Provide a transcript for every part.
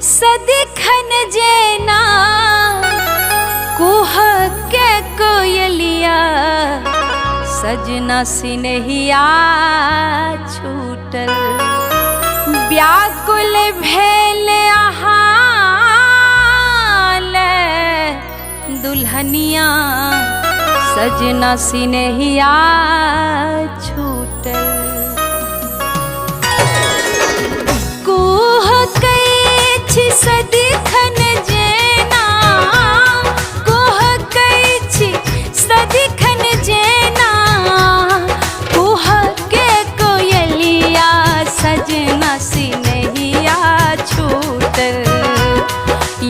सदिखन जेना कुह के कोयलिया सजना सिनहिया छूटल व्याकुल भेल आहाल दुल्हनिया सजना सिनहिया छूटल कुह कैछि सदिखन जेना कुह कैछि सदिखन जेना कुह के कोयलिया सजना सिनहिया छूटल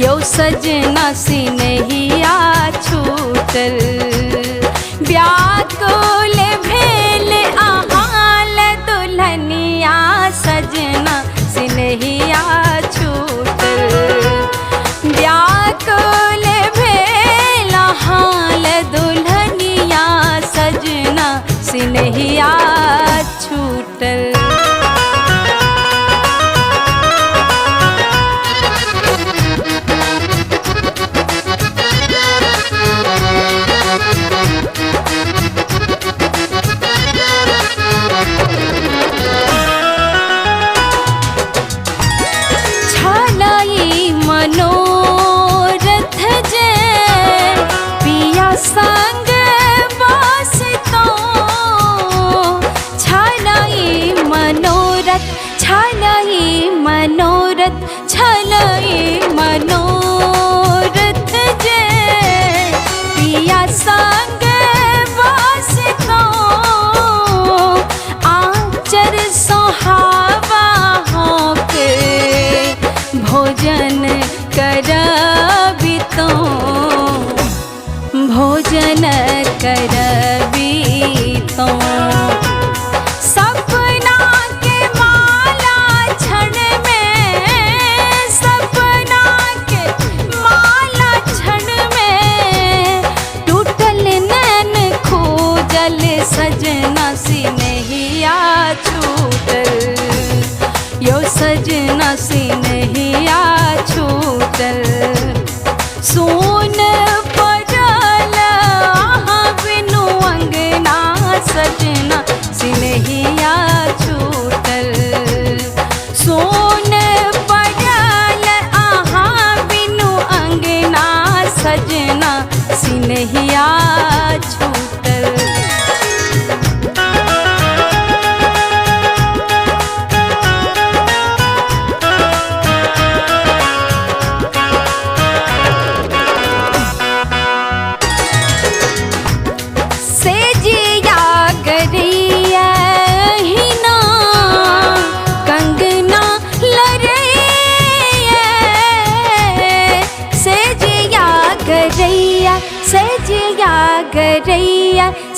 यो सजना सिनहिया छूटल व्याकुल भेल आहाल दुल्हनिया सजना सिनहिया छूटल व्याकुल भेल आहाल दुल्हनिया सजना सिनहिया छूटल मनोरथ जे पिया संग बसतो छलई मनोरथ छलई मनोरथ जे पिया संग बसतो आचर सोहावा होके भोजन करबी तो भोजन करबी तो सपना के माला क्षण में सपना के माला क्षण में टूटल नैन खोजल सजना सिनहिया छूटल यो सजना सिनहिया छूटल सोन पड़ल बिनु अंगना सजना सिनहिया छूटल सोन पड़ल बिनु अंगना सजना सिनहिया छूटल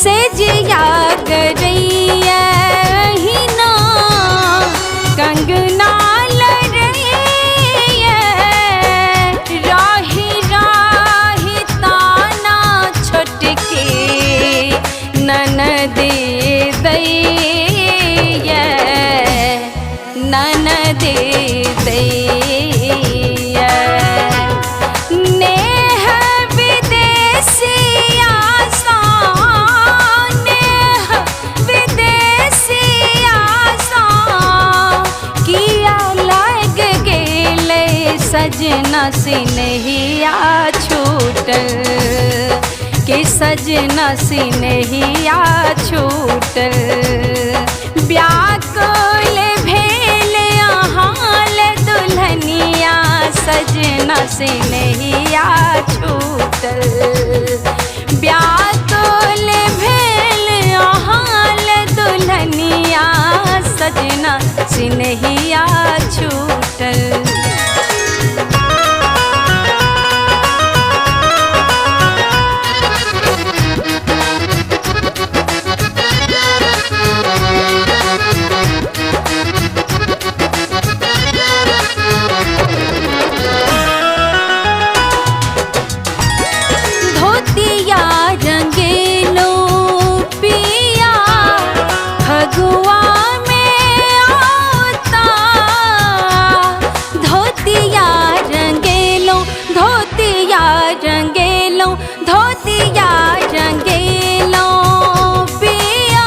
सेजिया गरैया ही ना कंगना लरैया राही राही ताना छोटके ननद दैया ननद दैया नेह विदेशिया सजना सिनहिया छूटल के सजना सिनहिया छूटल व्याकुल भेल आहाल दुल्हनिया सजना सिनहिया छूटल व्याकुल भेल आहाल दुल्हनिया सजना सिनहिया छूटल फगुआ में आता धोतिया रंगेलो पिया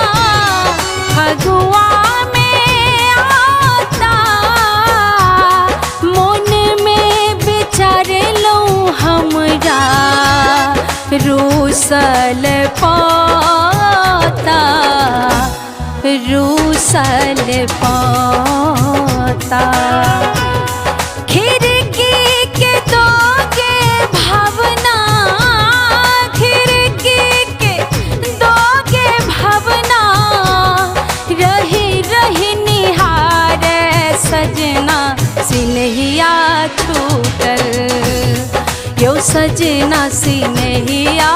फगुआ में आता मन में विचार लो हमरा रूसल पाता रूसल पाता खिड़की के दोगे भावना खिड़की के दोगे भावना रही रही निहार सजना सिनहिया छूटल यो सजना सिनहिया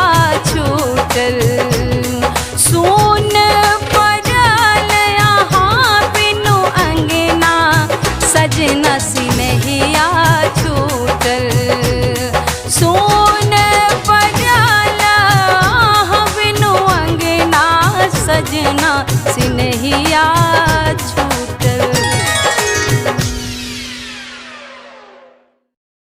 छूटल सुन पड़ल यहाँ बिनु अंगना सजना सिनहिया छूटल सुन पड़ल यहाँ बिनु अंगना सजना सिनहिया